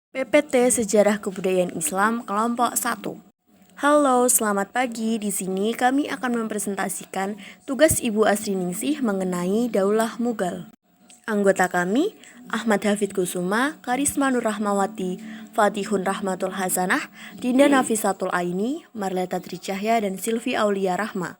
PPT Sejarah Kebudayaan Islam Kelompok 1. Halo, selamat pagi. Di sini kami akan mempresentasikan tugas Ibu Asri Ningsih mengenai Daulah Mughal. Anggota kami, Ahmad Hafid Kusuma, Karisma Nur Rahmawati, Fatihun Rahmatul Hasanah, Dinda Nafisatul Aini, Marleta Tricahya, dan Silvi Aulia Rahma.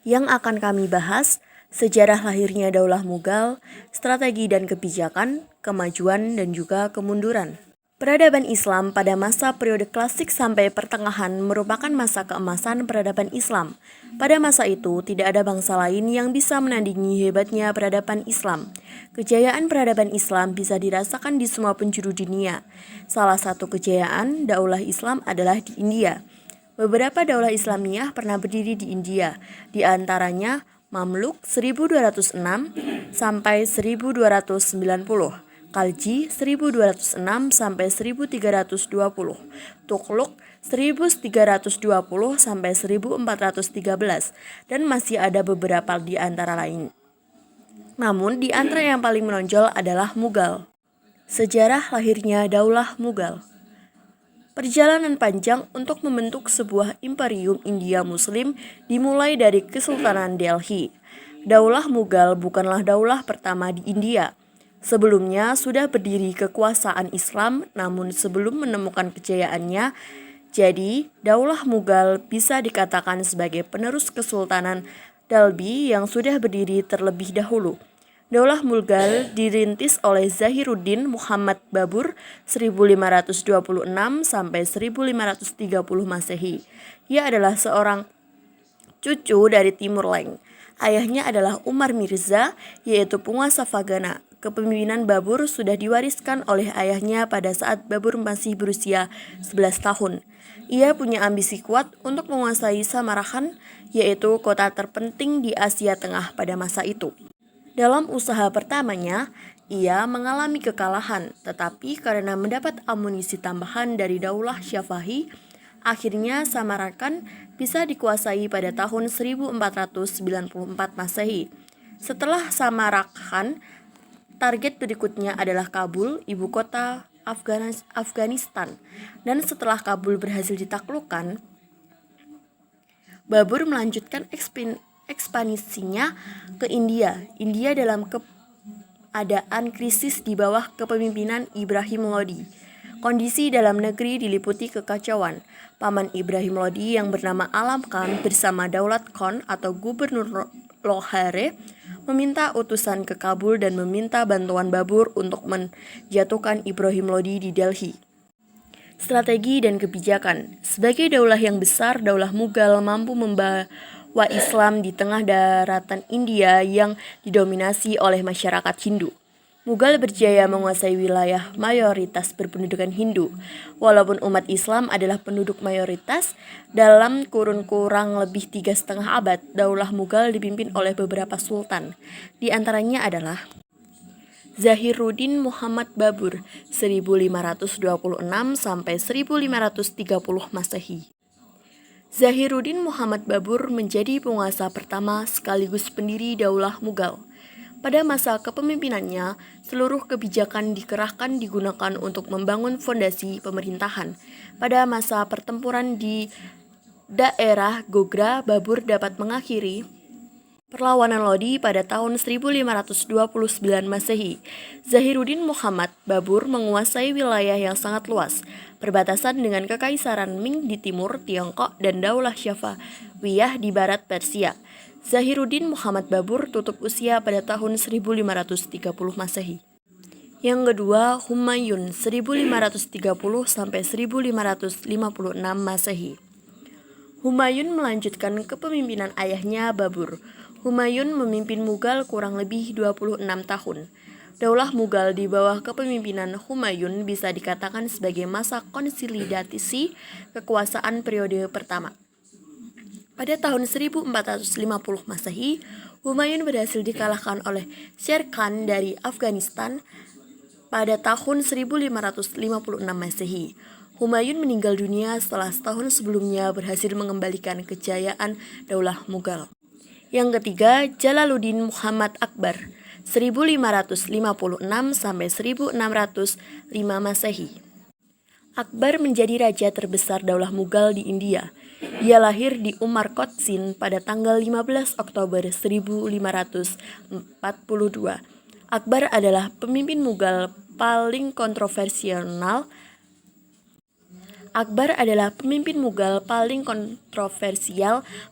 Yang akan kami bahas, sejarah lahirnya Daulah Mughal, strategi dan kebijakan, kemajuan dan juga kemunduran. Peradaban Islam pada masa periode klasik sampai pertengahan merupakan masa keemasan peradaban Islam. Pada masa itu, tidak ada bangsa lain yang bisa menandingi hebatnya peradaban Islam. Kejayaan peradaban Islam bisa dirasakan di semua penjuru dunia. Salah satu kejayaan Daulah Islam adalah di India. Beberapa daulah Islamiyah pernah berdiri di India, di antaranya Mamluk 1206 sampai 1290, Khalji 1206 sampai 1320, Tughluq 1320 sampai 1413, dan masih ada beberapa di antara lain. Namun di antara yang paling menonjol adalah Mughal. Sejarah lahirnya Daulah Mughal. Perjalanan panjang untuk membentuk sebuah imperium India Muslim dimulai dari Kesultanan Delhi. Daulah Mughal bukanlah daulah pertama di India. Sebelumnya sudah berdiri kekuasaan Islam, namun sebelum menemukan kejayaannya, jadi Daulah Mughal bisa dikatakan sebagai penerus Kesultanan Delhi yang sudah berdiri terlebih dahulu. Daulah Mughal dirintis oleh Zahiruddin Muhammad Babur 1526 sampai 1530 Masehi. Ia adalah seorang cucu dari Timur Leng. Ayahnya adalah Umar Mirza, yaitu penguasa Faghana. Kepemimpinan Babur sudah diwariskan oleh ayahnya pada saat Babur masih berusia 11 tahun. Ia punya ambisi kuat untuk menguasai Samarkand, yaitu kota terpenting di Asia Tengah pada masa itu. Dalam usaha pertamanya, ia mengalami kekalahan, tetapi karena mendapat amunisi tambahan dari Daulah Syafahi, akhirnya Samarkand bisa dikuasai pada tahun 1494 Masehi. Setelah Samarkand, target berikutnya adalah Kabul, ibu kota Afghanistan. Dan setelah Kabul berhasil ditaklukkan, Babur melanjutkan ekspansinya ke India. India dalam keadaan krisis di bawah kepemimpinan Ibrahim Lodi. Kondisi dalam negeri diliputi kekacauan. Paman Ibrahim Lodi yang bernama Alam Khan bersama Daulat Khan atau Gubernur Lohare meminta utusan ke Kabul dan meminta bantuan Babur untuk menjatuhkan Ibrahim Lodi di Delhi. Strategi dan kebijakan. Sebagai daulah yang besar, Daulah Mughal mampu membawa Islam di tengah daratan India yang didominasi oleh masyarakat Hindu. Mughal berjaya menguasai wilayah mayoritas berpendudukan Hindu. Walaupun umat Islam adalah penduduk mayoritas, dalam kurun kurang lebih 3,5 abad, Daulah Mughal dipimpin oleh beberapa sultan. Di antaranya adalah Zahiruddin Muhammad Babur 1526 sampai 1530 Masehi. Zahiruddin Muhammad Babur menjadi penguasa pertama sekaligus pendiri Daulah Mughal. Pada masa kepemimpinannya, seluruh kebijakan dikerahkan digunakan untuk membangun fondasi pemerintahan. Pada masa pertempuran di daerah Gogra, Babur dapat mengakhiri perlawanan Lodi pada tahun 1529 Masehi. Zahiruddin Muhammad Babur menguasai wilayah yang sangat luas, perbatasan dengan Kekaisaran Ming di timur Tiongkok dan Daulah Syafi'iyah di barat Persia. Zahiruddin Muhammad Babur tutup usia pada tahun 1530 Masehi. Yang kedua, Humayun 1530 sampai 1556 Masehi. Humayun melanjutkan kepemimpinan ayahnya Babur. Humayun memimpin Mughal kurang lebih 26 tahun. Daulah Mughal di bawah kepemimpinan Humayun bisa dikatakan sebagai masa konsolidasi kekuasaan periode pertama. Pada tahun 1450 Masehi, Humayun berhasil dikalahkan oleh Sher Khan dari Afghanistan pada tahun 1556 Masehi. Humayun meninggal dunia setelah setahun sebelumnya berhasil mengembalikan kejayaan Daulah Mughal. Yang ketiga, Jalaluddin Muhammad Akbar 1556 sampai 1605 Masehi. Akbar menjadi raja terbesar Daulah Mughal di India. Dia lahir di Umarkot, Sind pada tanggal 15 Oktober 1542. Akbar adalah pemimpin Mughal paling kontroversial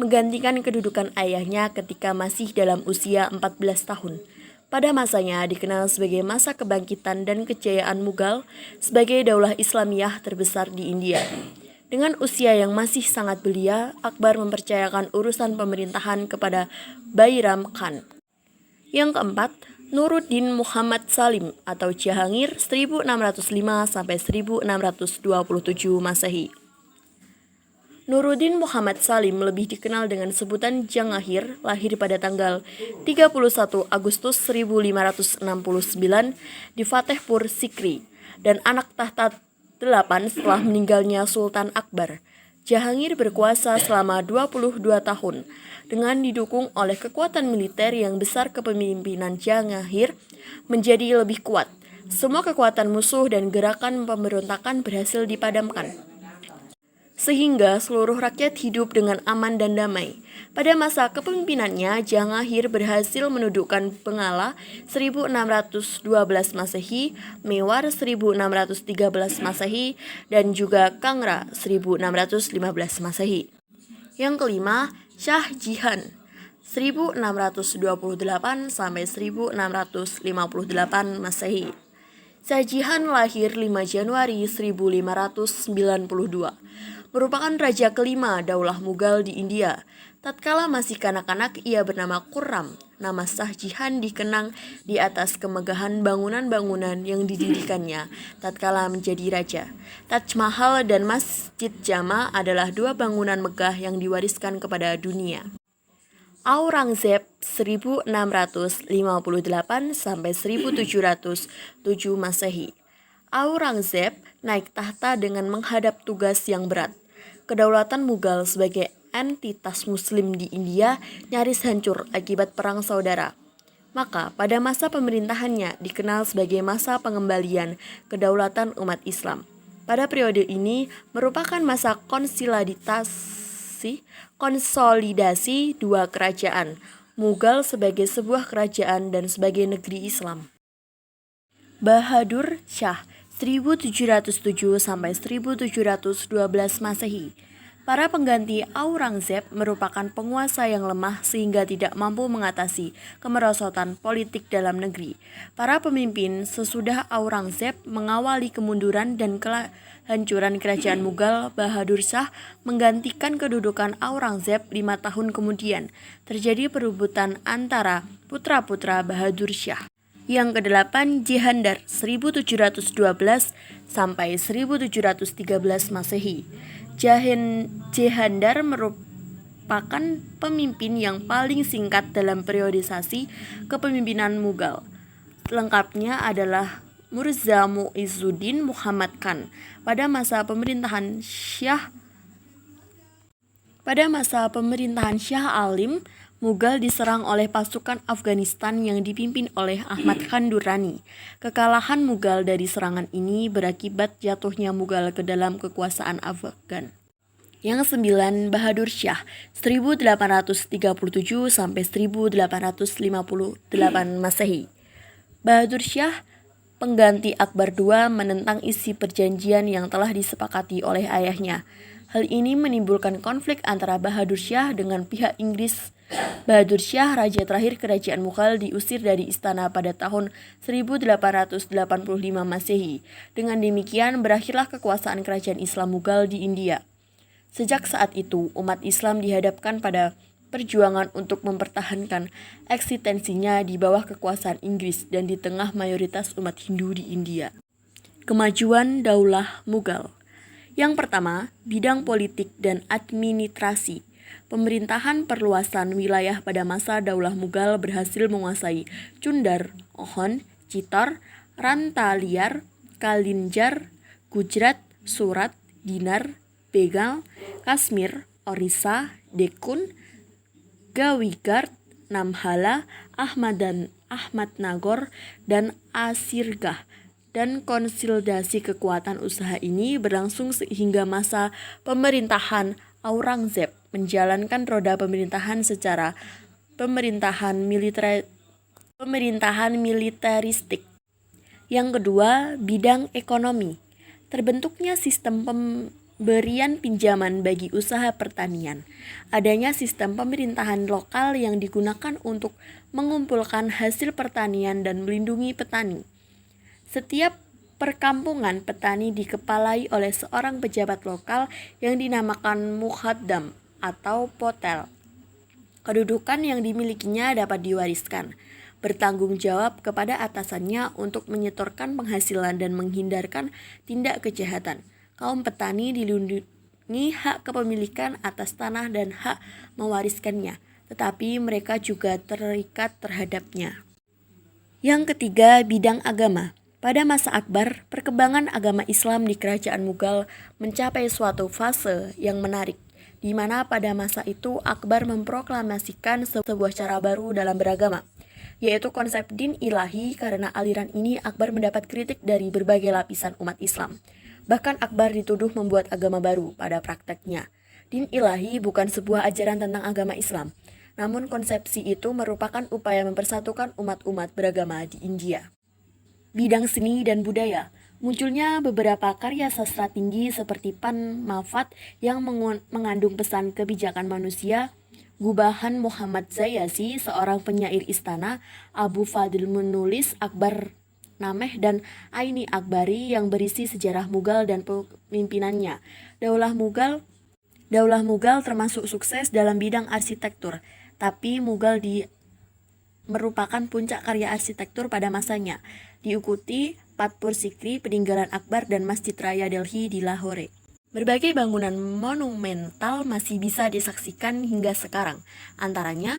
menggantikan kedudukan ayahnya ketika masih dalam usia 14 tahun. Pada masanya dikenal sebagai masa kebangkitan dan kejayaan Mughal sebagai daulah Islamiyah terbesar di India. Dengan usia yang masih sangat belia, Akbar mempercayakan urusan pemerintahan kepada Bairam Khan. Yang keempat, Nuruddin Muhammad Salim atau Jahangir 1605 sampai 1627 Masehi. Nuruddin Muhammad Salim lebih dikenal dengan sebutan Jangahir, lahir pada tanggal 31 Agustus 1569 di Fatehpur Sikri dan anak tahta 8 setelah meninggalnya Sultan Akbar. Jahangir berkuasa selama 22 tahun dengan didukung oleh kekuatan militer yang besar. Kepemimpinan Jangahir menjadi lebih kuat. Semua kekuatan musuh dan gerakan pemberontakan berhasil dipadamkan, sehingga seluruh rakyat hidup dengan aman dan damai. Pada masa kepemimpinannya, Jangahir berhasil menundukkan Bengala 1612 Masehi, Mewar 1613 Masehi, dan juga Kangra 1615 Masehi. Yang kelima, Shah Jihan 1628 sampai 1658 Masehi. Shah Jihan lahir 5 Januari 1592. Merupakan raja kelima Daulah Mughal di India. Tatkala masih kanak-kanak, ia bernama Khurram. Nama Shah Jihan dikenang di atas kemegahan bangunan-bangunan yang didirikannya tatkala menjadi raja. Taj Mahal dan Masjid Jama adalah dua bangunan megah yang diwariskan kepada dunia. Aurangzeb 1658 sampai 1707 Masehi. Aurangzeb naik tahta dengan menghadap tugas yang berat. Kedaulatan Mughal sebagai entitas muslim di India nyaris hancur akibat perang saudara. Maka pada masa pemerintahannya dikenal sebagai masa pengembalian kedaulatan umat Islam. Pada periode ini merupakan masa konsolidasi dua kerajaan, Mughal sebagai sebuah kerajaan dan sebagai negeri Islam. Bahadur Shah 1707 sampai 1712 Masehi. Para pengganti Aurangzeb merupakan penguasa yang lemah sehingga tidak mampu mengatasi kemerosotan politik dalam negeri. Para pemimpin sesudah Aurangzeb mengawali kemunduran dan kehancuran kerajaan Mughal. Bahadur Shah menggantikan kedudukan Aurangzeb 5 tahun kemudian. Terjadi perebutan antara putra-putra Bahadur Shah. Yang kedelapan, Jehandar 1712 sampai 1713 Masehi. Jehandar merupakan pemimpin yang paling singkat dalam periodisasi kepemimpinan Mughal. Lengkapnya adalah Mirza Muizzuddin Muhammad Khan. Pada masa pemerintahan Shah Alim, Mughal diserang oleh pasukan Afghanistan yang dipimpin oleh Ahmad Khan Durrani. Kekalahan Mughal dari serangan ini berakibat jatuhnya Mughal ke dalam kekuasaan Afgan. Yang sembilan, Bahadur Shah 1837 sampai 1858 Masehi. Bahadur Shah, pengganti Akbar II, menentang isi perjanjian yang telah disepakati oleh ayahnya. Hal ini menimbulkan konflik antara Bahadur Shah dengan pihak Inggris. Bahadur Shah, raja terakhir kerajaan Mughal, diusir dari istana pada tahun 1885 Masehi. Dengan demikian berakhirlah kekuasaan kerajaan Islam Mughal di India. Sejak saat itu, umat Islam dihadapkan pada perjuangan untuk mempertahankan eksistensinya di bawah kekuasaan Inggris dan di tengah mayoritas umat Hindu di India. Kemajuan Daulah Mughal. Yang pertama, bidang politik dan administrasi. Pemerintahan perluasan wilayah pada masa Daulah Mughal berhasil menguasai Chundar, Ohon, Chittor, Rantaliar, Kalinjar, Gujarat, Surat, Dinar, Bengal, Kashmir, Orissa, Dekun, Gawighar, Namhala, Ahmadnagor, dan Asirgah. Dan konsolidasi kekuatan usaha ini berlangsung sehingga masa pemerintahan Aurangzeb menjalankan roda pemerintahan secara pemerintahan militeristik. Yang kedua, bidang ekonomi. Terbentuknya sistem pemberian pinjaman bagi usaha pertanian. Adanya sistem pemerintahan lokal yang digunakan untuk mengumpulkan hasil pertanian dan melindungi petani. Setiap perkampungan petani dikepalai oleh seorang pejabat lokal yang dinamakan muhaddam atau potel. Kedudukan yang dimilikinya dapat diwariskan, bertanggung jawab kepada atasannya untuk menyetorkan penghasilan dan menghindarkan tindak kejahatan. Kaum petani dilindungi hak kepemilikan atas tanah dan hak mewariskannya, tetapi mereka juga terikat terhadapnya. Yang ketiga, bidang agama. Pada masa Akbar, perkembangan agama Islam di Kerajaan Mughal mencapai suatu fase yang menarik, di mana pada masa itu Akbar memproklamasikan sebuah cara baru dalam beragama, yaitu konsep din ilahi. Karena aliran ini Akbar mendapat kritik dari berbagai lapisan umat Islam. Bahkan Akbar dituduh membuat agama baru pada prakteknya. Din ilahi bukan sebuah ajaran tentang agama Islam, namun konsepsi itu merupakan upaya mempersatukan umat-umat beragama di India. Bidang seni dan budaya. Munculnya beberapa karya sastra tinggi seperti Pan Mafat yang mengandung pesan kebijakan manusia, Gubahan Muhammad Zayasi, seorang penyair istana, Abu Fadil menulis Akbar Nameh, dan Aini Akbari yang berisi sejarah Mughal dan pemimpinannya. Daulah Mughal termasuk sukses dalam bidang arsitektur, tapi Mughal merupakan puncak karya arsitektur pada masanya, diikuti Fatpur Sikri, peninggalan Akbar, dan Masjid Raya Delhi di Lahore. Berbagai bangunan monumental masih bisa disaksikan hingga sekarang, antaranya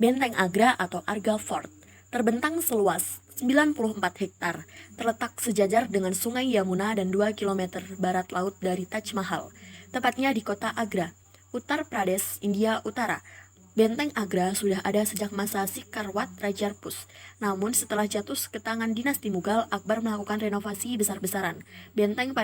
Benteng Agra atau Arga Fort, terbentang seluas 94 hektar, terletak sejajar dengan Sungai Yamuna dan 2 km barat laut dari Taj Mahal, tepatnya di kota Agra, Uttar Pradesh, India Utara. Benteng Agra sudah ada sejak masa Sikarwat Rajarpus. Namun setelah jatuh ke tangan dinasti Mughal, Akbar melakukan renovasi besar-besaran. Benteng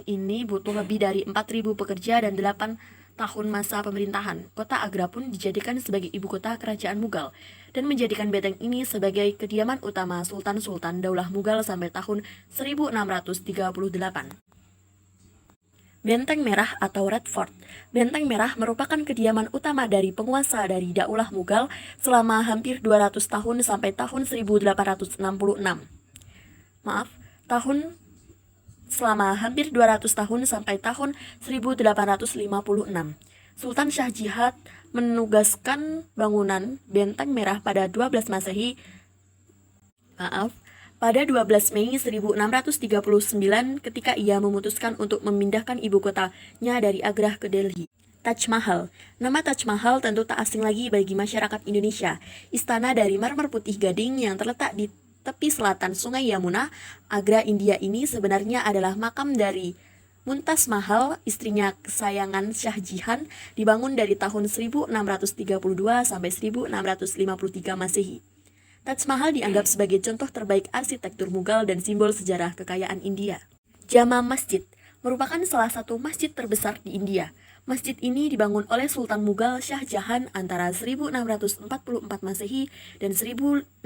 ini butuh lebih dari 4.000 pekerja dan 8 tahun masa pemerintahan. Kota Agra pun dijadikan sebagai ibu kota kerajaan Mughal dan menjadikan benteng ini sebagai kediaman utama sultan-sultan Daulah Mughal sampai tahun 1638. Benteng Merah atau Red Fort. Benteng Merah merupakan kediaman utama dari penguasa dari Daulah Mughal selama hampir 200 tahun sampai tahun 1866. Selama hampir 200 tahun sampai tahun 1856. Sultan Shah Jihad menugaskan bangunan Benteng Merah pada 12 Mei 1639 ketika ia memutuskan untuk memindahkan ibu kotanya dari Agra ke Delhi. Taj Mahal. Nama Taj Mahal tentu tak asing lagi bagi masyarakat Indonesia. Istana dari marmer putih gading yang terletak di tepi selatan Sungai Yamuna, Agra, India ini sebenarnya adalah makam dari Mumtaz Mahal, istrinya kesayangan Shah Jahan, dibangun dari tahun 1632 sampai 1653 Masehi. Taj Mahal dianggap sebagai contoh terbaik arsitektur Mughal dan simbol sejarah kekayaan India. Jama Masjid merupakan salah satu masjid terbesar di India. Masjid ini dibangun oleh Sultan Mughal Shah Jahan antara 1644 Masehi dan 1656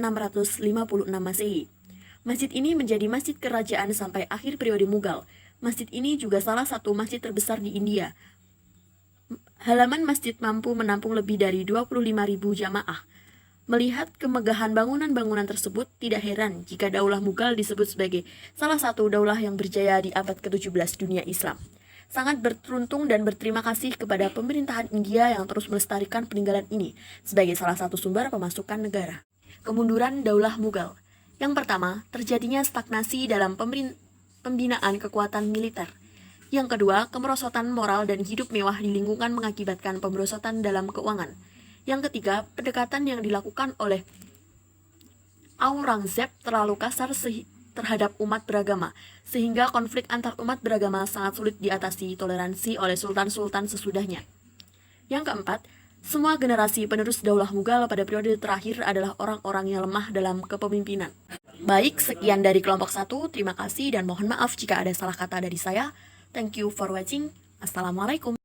Masehi. Masjid ini menjadi masjid kerajaan sampai akhir periode Mughal. Masjid ini juga salah satu masjid terbesar di India. Halaman masjid mampu menampung lebih dari 25.000 jamaah. Melihat kemegahan bangunan-bangunan tersebut, tidak heran jika Daulah Mughal disebut sebagai salah satu daulah yang berjaya di abad ke-17 dunia Islam. Sangat beruntung dan berterima kasih kepada pemerintahan India yang terus melestarikan peninggalan ini sebagai salah satu sumber pemasukan negara. Kemunduran Daulah Mughal. Yang pertama, terjadinya stagnasi dalam pembinaan kekuatan militer. Yang kedua, kemerosotan moral dan hidup mewah di lingkungan mengakibatkan pemberosotan dalam keuangan. Yang ketiga, pendekatan yang dilakukan oleh Aurangzeb terlalu kasar terhadap umat beragama, sehingga konflik antar umat beragama sangat sulit diatasi toleransi oleh sultan-sultan sesudahnya. Yang keempat, Semua generasi penerus Daulah Mughal pada periode terakhir adalah orang-orang yang lemah dalam kepemimpinan. Baik, sekian dari kelompok 1. Terima kasih dan mohon maaf jika ada salah kata dari saya. Thank you for watching. Assalamualaikum.